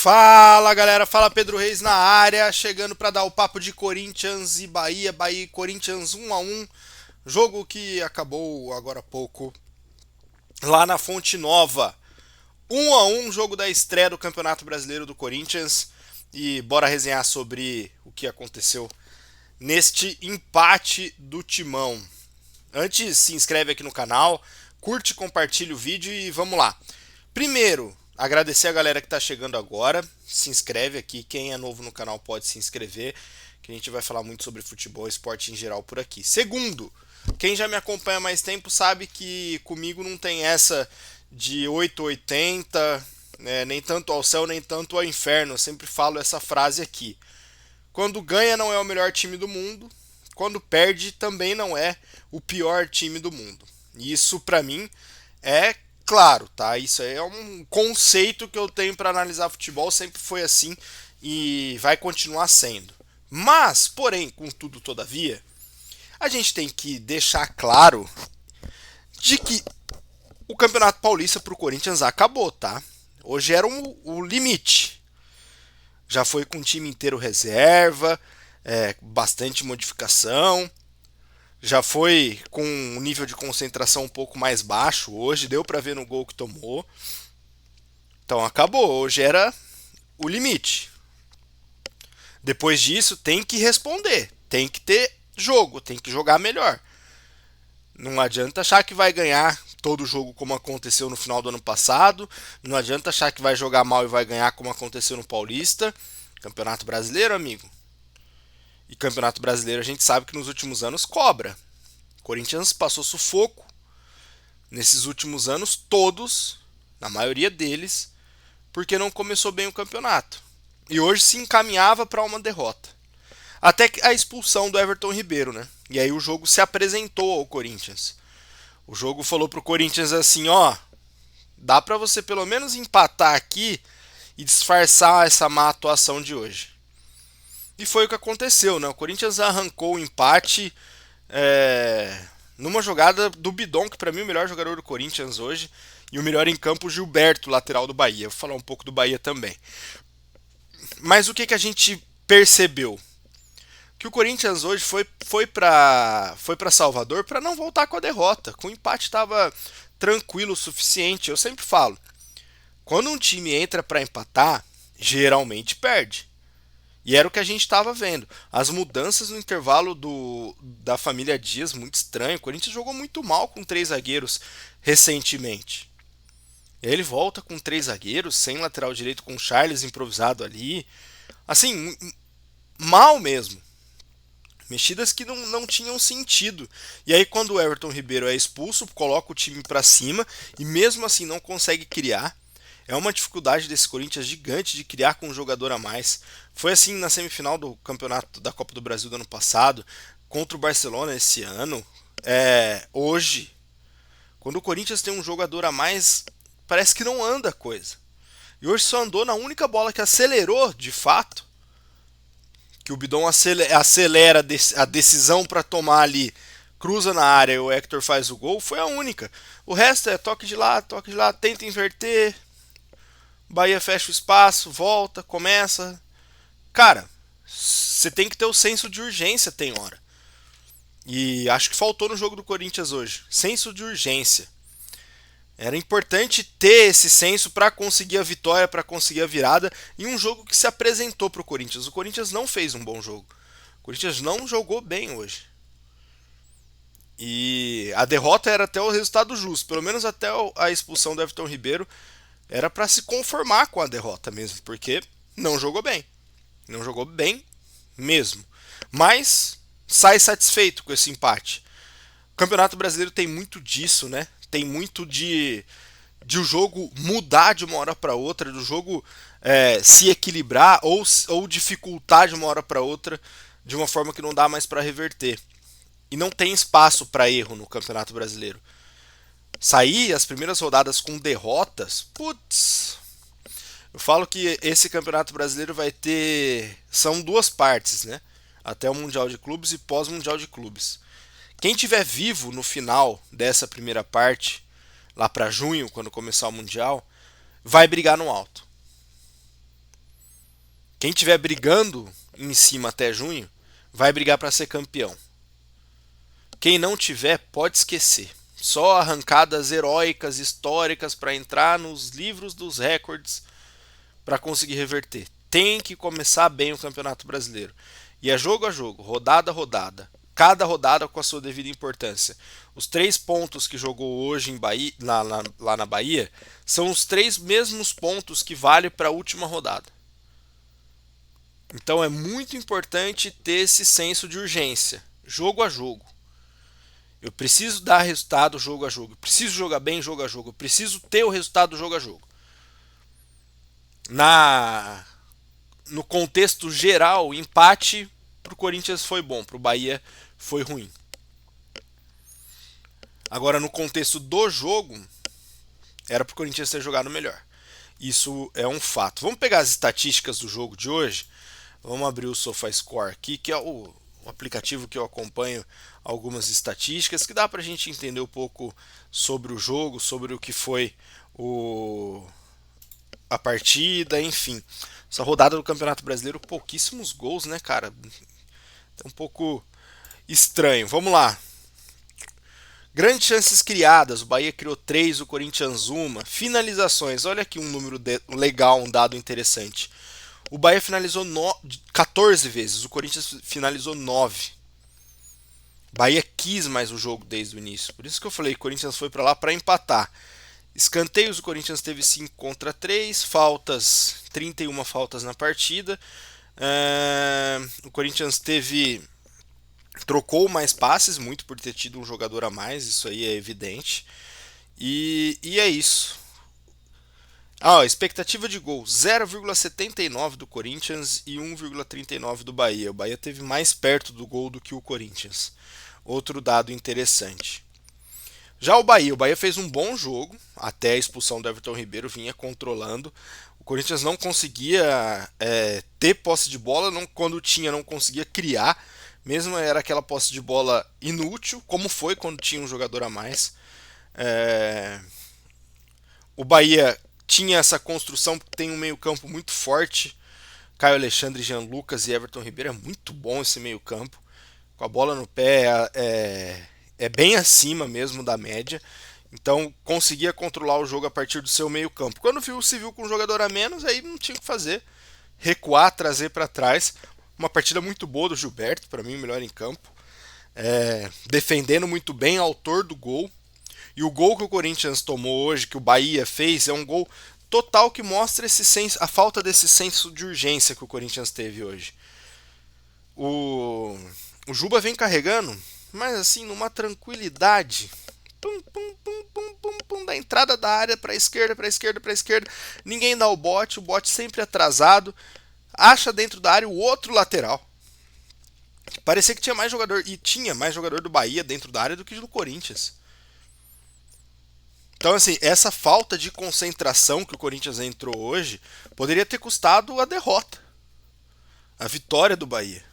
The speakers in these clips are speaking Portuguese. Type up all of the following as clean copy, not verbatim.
Fala galera, fala Pedro Reis na área, chegando para dar o papo de Corinthians e Bahia, Bahia e Corinthians 1-1, jogo que acabou agora há pouco lá na Fonte Nova. 1-1, jogo da estreia do Campeonato Brasileiro do Corinthians e bora resenhar sobre o que aconteceu neste empate do Timão. Antes, se inscreve aqui no canal, curte, compartilha o vídeo e vamos lá. Primeiro, agradecer a galera que está chegando agora. Se inscreve aqui. Quem é novo no canal pode se inscrever, que a gente vai falar muito sobre futebol e esporte em geral por aqui. Segundo, quem já me acompanha há mais tempo sabe que comigo não tem essa de 880, né, nem tanto ao céu, nem tanto ao inferno. Eu sempre falo essa frase aqui. Quando ganha não é o melhor time do mundo, quando perde também não é o pior time do mundo. E isso para mim é claro, tá? Isso é um conceito que eu tenho para analisar futebol, sempre foi assim e vai continuar sendo. Mas, porém, contudo, todavia, a gente tem que deixar claro de que o Campeonato Paulista pro Corinthians acabou, tá? Hoje era o limite. Já foi com o time inteiro reserva, bastante modificação. Já foi com um nível de concentração um pouco mais baixo hoje, deu para ver no gol que tomou. Então acabou, hoje era o limite. Depois disso tem que responder, tem que ter jogo, tem que jogar melhor. Não adianta achar que vai ganhar todo jogo como aconteceu no final do ano passado, não adianta achar que vai jogar mal e vai ganhar como aconteceu no Paulista. Campeonato Brasileiro, amigo. E Campeonato Brasileiro a gente sabe que nos últimos anos cobra. O Corinthians passou sufoco nesses últimos anos todos, na maioria deles, porque não começou bem o campeonato. E hoje se encaminhava para uma derrota. Até que a expulsão do Everton Ribeiro, né? E aí o jogo se apresentou ao Corinthians. O jogo falou pro Corinthians assim, ó, dá para você pelo menos empatar aqui e disfarçar essa má atuação de hoje. E foi o que aconteceu, né? O Corinthians arrancou o empate numa jogada do Bidon, que para mim é o melhor jogador do Corinthians hoje, e o melhor em campo, o Gilberto, lateral do Bahia. Vou falar um pouco do Bahia também. Mas o que a gente percebeu? Que o Corinthians hoje foi para Salvador para não voltar com a derrota. Com o empate estava tranquilo o suficiente. Eu sempre falo, quando um time entra para empatar, geralmente perde. E era o que a gente estava vendo. As mudanças no intervalo da família Dias, muito estranho. O Corinthians jogou muito mal com três zagueiros recentemente. Ele volta com três zagueiros, sem lateral direito, com o Charles improvisado ali. Assim, mal mesmo. Mexidas que não tinham sentido. E aí, quando o Everton Ribeiro é expulso, coloca o time para cima e mesmo assim não consegue criar. É uma dificuldade desse Corinthians gigante de criar com um jogador a mais. Foi assim na semifinal do campeonato da Copa do Brasil do ano passado, contra o Barcelona esse ano. Hoje, quando o Corinthians tem um jogador a mais, parece que não anda a coisa. E hoje só andou na única bola que acelerou de fato, que o Bidon acelera a decisão para tomar ali, cruza na área e o Hector faz o gol, foi a única. O resto é toque de lá, tenta inverter, Bahia fecha o espaço, volta, começa. Cara, você tem que ter o senso de urgência, tem hora. E acho que faltou no jogo do Corinthians hoje. Senso de urgência. Era importante ter esse senso para conseguir a vitória, para conseguir a virada em um jogo que se apresentou para o Corinthians. O Corinthians não fez um bom jogo. O Corinthians não jogou bem hoje. E a derrota era até o resultado justo. Pelo menos até a expulsão do Everton Ribeiro era para se conformar com a derrota mesmo, porque não jogou bem. Não jogou bem mesmo. Mas sai satisfeito com esse empate. O Campeonato Brasileiro tem muito disso, né? Tem muito de o jogo mudar de uma hora para outra, do jogo se equilibrar ou dificultar de uma hora para outra de uma forma que não dá mais para reverter. E não tem espaço para erro no Campeonato Brasileiro. Sair as primeiras rodadas com derrotas, putz. Eu falo que esse Campeonato Brasileiro vai ter. São duas partes, né? Até o Mundial de Clubes e pós-Mundial de Clubes. Quem tiver vivo no final dessa primeira parte, lá para junho, quando começar o Mundial, vai brigar no alto. Quem estiver brigando em cima até junho vai brigar para ser campeão. Quem não tiver, pode esquecer. Só arrancadas heróicas, históricas para entrar nos livros dos recordes para conseguir reverter. Tem que começar bem o Campeonato Brasileiro. E é jogo a jogo, rodada a rodada. Cada rodada com a sua devida importância. Os 3 pontos que jogou hoje em Bahia, lá na Bahia são os 3 mesmos pontos que vale para a última rodada. Então é muito importante ter esse senso de urgência, jogo a jogo. Eu preciso dar resultado jogo a jogo, eu preciso jogar bem jogo a jogo, eu preciso ter o resultado jogo a jogo. No contexto geral, o empate para o Corinthians foi bom, para o Bahia foi ruim. Agora, no contexto do jogo, era para o Corinthians ter jogado melhor. Isso é um fato. Vamos pegar as estatísticas do jogo de hoje. Vamos abrir o SofaScore aqui, que é o aplicativo que eu acompanho algumas estatísticas, que dá para a gente entender um pouco sobre o jogo, sobre o que foi a partida, enfim. Essa rodada do Campeonato Brasileiro, pouquíssimos gols, né, cara? É um pouco estranho. Vamos lá. Grandes chances criadas, o Bahia criou 3, o Corinthians 1. Finalizações, olha aqui um número legal, um dado interessante. O Bahia finalizou 14 vezes, o Corinthians finalizou 9. O Bahia quis mais o jogo desde o início, por isso que eu falei que o Corinthians foi para lá para empatar. Escanteios, o Corinthians teve 5 contra 3, faltas, 31 faltas na partida. O Corinthians trocou mais passes, muito por ter tido um jogador a mais, isso aí é evidente. E é isso. Expectativa de gol 0,79 do Corinthians e 1,39 do Bahia. O Bahia teve mais perto do gol do que o Corinthians. Outro dado interessante. Já o Bahia fez um bom jogo, até a expulsão do Everton Ribeiro vinha controlando. O Corinthians não conseguia ter posse de bola, quando tinha não conseguia criar. Mesmo era aquela posse de bola inútil, como foi quando tinha um jogador a mais. O Bahia tinha essa construção, tem um meio-campo muito forte. Caio Alexandre, Jean Lucas e Everton Ribeiro. É muito bom esse meio-campo. Com a bola no pé é bem acima mesmo da média. Então conseguia controlar o jogo a partir do seu meio-campo. Quando se viu com um jogador a menos, aí não tinha o que fazer. Recuar, trazer para trás. Uma partida muito boa do Gilberto, para mim o melhor em campo. Defendendo muito bem, autor do gol. E o gol que o Corinthians tomou hoje, que o Bahia fez, é um gol total que mostra a falta desse senso de urgência que o Corinthians teve hoje. O Juba vem carregando, mas assim, numa tranquilidade. Pum, pum, pum, pum, pum, pum, da entrada da área para esquerda, para esquerda, para esquerda. Ninguém dá o bote sempre atrasado. Acha dentro da área o outro lateral. Parecia que tinha mais jogador, e tinha mais jogador do Bahia dentro da área do que do Corinthians. Então, assim, essa falta de concentração que o Corinthians entrou hoje poderia ter custado a derrota, a vitória do Bahia.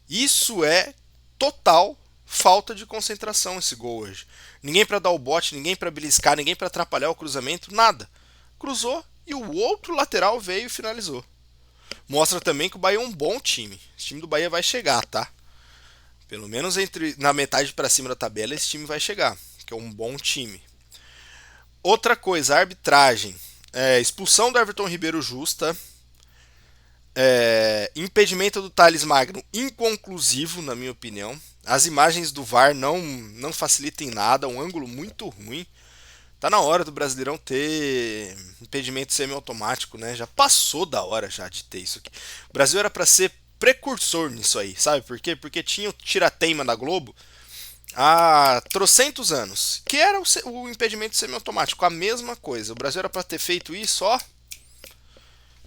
Isso é total falta de concentração, esse gol hoje. Ninguém para dar o bote, ninguém para beliscar, ninguém para atrapalhar o cruzamento, nada. Cruzou e o outro lateral veio e finalizou. Mostra também que o Bahia é um bom time. Esse time do Bahia vai chegar, tá? Pelo menos na metade para cima da tabela esse time vai chegar, que é um bom time. Outra coisa, a arbitragem. Expulsão do Everton Ribeiro justa. Impedimento do Thales Magno inconclusivo, na minha opinião. As imagens do VAR não facilitam em nada, um ângulo muito ruim. Tá na hora do Brasileirão ter impedimento semiautomático, né? Já passou da hora já de ter isso aqui. O Brasil era para ser precursor nisso aí, sabe por quê? Porque tinha o tira-teima da Globo há trocentos anos, que era o impedimento semiautomático, a mesma coisa. O Brasil era para ter feito isso,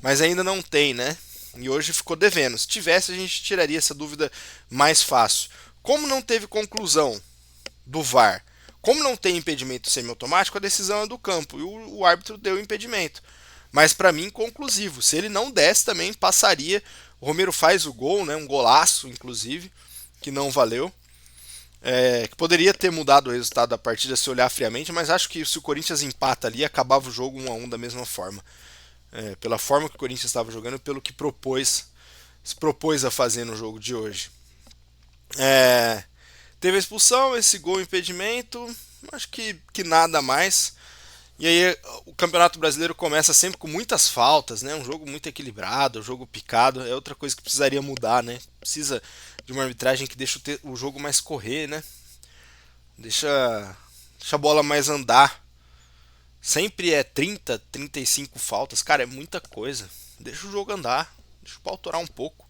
mas ainda não tem, né? E hoje ficou devendo. Se tivesse, a gente tiraria essa dúvida mais fácil. Como não teve conclusão do VAR, como não tem impedimento semiautomático, a decisão é do campo e o árbitro deu o impedimento. Mas para mim, conclusivo. Se ele não desse, também passaria. O Romero faz o gol, né? Um golaço, inclusive, que não valeu. Que poderia ter mudado o resultado da partida se olhar friamente, mas acho que se o Corinthians empata ali, acabava o jogo 1-1 da mesma forma. pela forma que o Corinthians estava jogando, pelo que se propôs a fazer no jogo de hoje. É, teve a expulsão, esse gol impedimento, acho que nada mais. E aí o Campeonato Brasileiro começa sempre com muitas faltas, né? Um jogo muito equilibrado, um jogo picado. É outra coisa que precisaria mudar, né? Precisa de uma arbitragem que deixa o jogo mais correr, né? Deixa a bola mais andar. Sempre é 30, 35 faltas. Cara, é muita coisa. Deixa o jogo andar. Deixa o pau torar um pouco.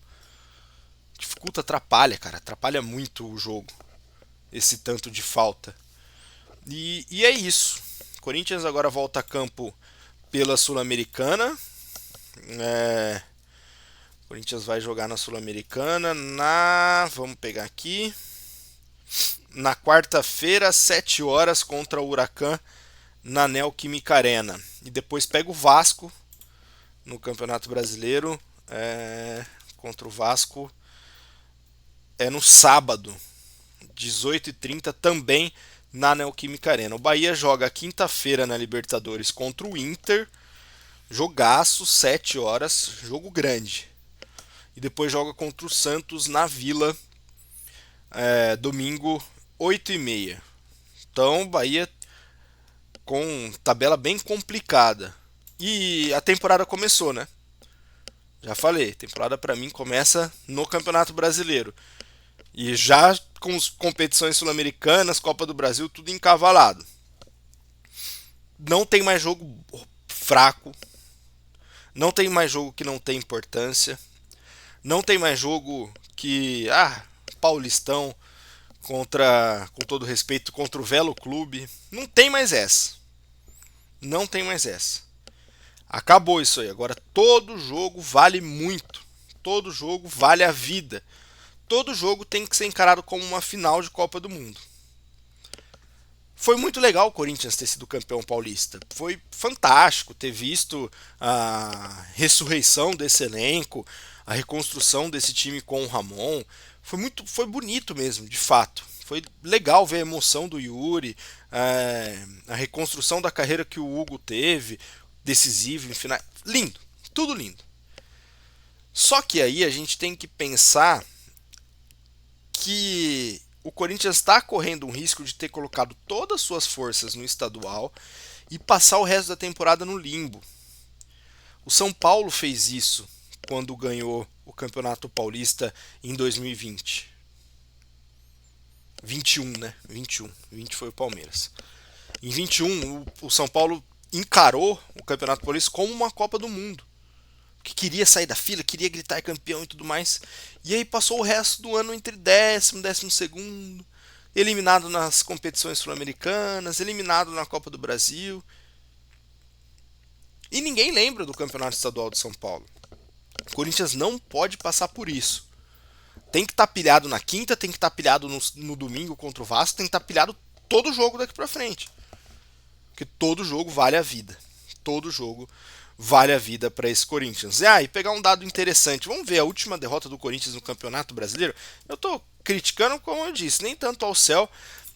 Dificulta, atrapalha, cara. Atrapalha muito o jogo. Esse tanto de falta. E é isso. Corinthians agora volta a campo pela Sul-Americana. Corinthians vai jogar na Sul-Americana Vamos pegar aqui. Na quarta-feira, 7 horas, contra o Huracan na Neoquímica Arena. E depois pega o Vasco no Campeonato Brasileiro. Contra o Vasco no sábado, 18h30, também na Neoquímica Arena. O Bahia joga quinta-feira na Libertadores contra o Inter. Jogaço, 7 horas, jogo grande. E depois joga contra o Santos na Vila, domingo, 8h30. Então, Bahia com tabela bem complicada. E a temporada começou, né? Já falei, a temporada para mim começa no Campeonato Brasileiro. E já com as competições sul-americanas, Copa do Brasil, tudo encavalado. Não tem mais jogo fraco. Não tem mais jogo que não tem importância. Não tem mais jogo que. Paulistão com todo respeito, contra o Velo Clube. Não tem mais essa. Não tem mais essa. Acabou isso aí. Agora todo jogo vale muito. Todo jogo vale a vida. Todo jogo tem que ser encarado como uma final de Copa do Mundo. Foi muito legal o Corinthians ter sido campeão paulista. Foi fantástico ter visto a ressurreição desse elenco, a reconstrução desse time com o Ramon. Foi bonito mesmo, de fato. Foi legal ver a emoção do Yuri, a reconstrução da carreira que o Hugo teve, decisivo em final. Lindo, tudo lindo. Só que aí a gente tem que pensar que o Corinthians está correndo um risco de ter colocado todas as suas forças no estadual e passar o resto da temporada no limbo. O São Paulo fez isso quando ganhou o Campeonato Paulista em 2020. 21, né? 21. 20 foi o Palmeiras. Em 21, o São Paulo encarou o Campeonato Paulista como uma Copa do Mundo. Que queria sair da fila, queria gritar campeão e tudo mais. E aí passou o resto do ano entre 10º, 12º, eliminado nas competições sul-americanas, eliminado na Copa do Brasil. E ninguém lembra do Campeonato Estadual de São Paulo. O Corinthians não pode passar por isso. Tem que estar pilhado na quinta, tem que estar pilhado no domingo contra o Vasco, tem que estar pilhado todo jogo daqui pra frente. Porque todo jogo vale a vida. Todo jogo vale a vida para esse Corinthians. E pegar um dado interessante. Vamos ver a última derrota do Corinthians no Campeonato Brasileiro. Eu estou criticando, como eu disse, nem tanto ao céu,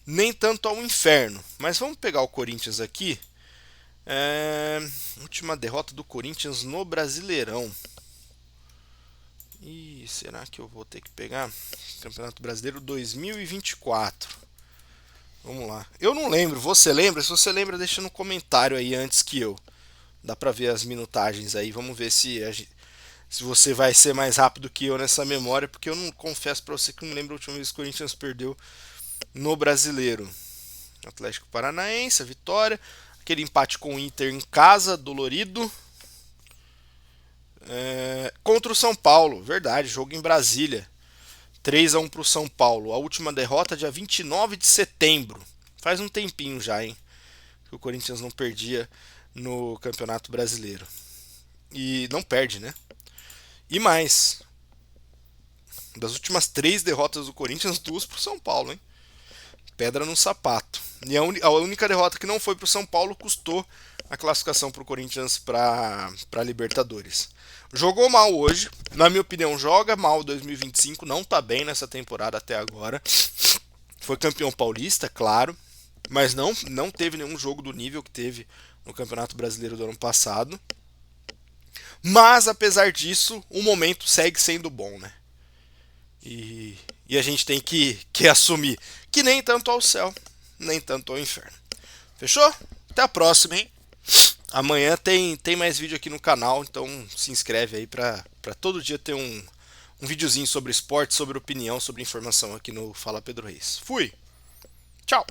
nem tanto ao inferno. Mas vamos pegar o Corinthians aqui. Última derrota do Corinthians no Brasileirão. E será que eu vou ter que pegar Campeonato Brasileiro 2024? Vamos lá. Eu não lembro, você lembra? Se você lembra, deixa no comentário aí antes que eu. Dá pra ver as minutagens aí. Vamos ver se você vai ser mais rápido que eu nessa memória, porque eu não confesso pra você que não lembro a última vez que o Corinthians perdeu no Brasileiro. Atlético Paranaense, a vitória. Aquele empate com o Inter em casa, dolorido. Contra o São Paulo, verdade, jogo em Brasília. 3-1 pro São Paulo. A última derrota dia 29 de setembro. Faz um tempinho já, hein? Que o Corinthians não perdia no Campeonato Brasileiro. E não perde, né? E mais, das últimas 3 derrotas do Corinthians, 2 pro São Paulo, hein? Pedra no sapato. E a única derrota que não foi pro São Paulo custou a classificação pro Corinthians para Libertadores. Jogou mal hoje, na minha opinião, joga mal 2025, não tá bem nessa temporada até agora. Foi campeão paulista, claro, mas não teve nenhum jogo do nível que teve no Campeonato Brasileiro do ano passado. Mas apesar disso, o momento segue sendo bom, né? E a gente tem que assumir que nem tanto ao céu, nem tanto ao inferno. Fechou? Até a próxima, hein? Amanhã tem mais vídeo aqui no canal, então se inscreve aí pra todo dia ter um videozinho sobre esporte, sobre opinião, sobre informação aqui no Fala Pedro Reis. Fui! Tchau!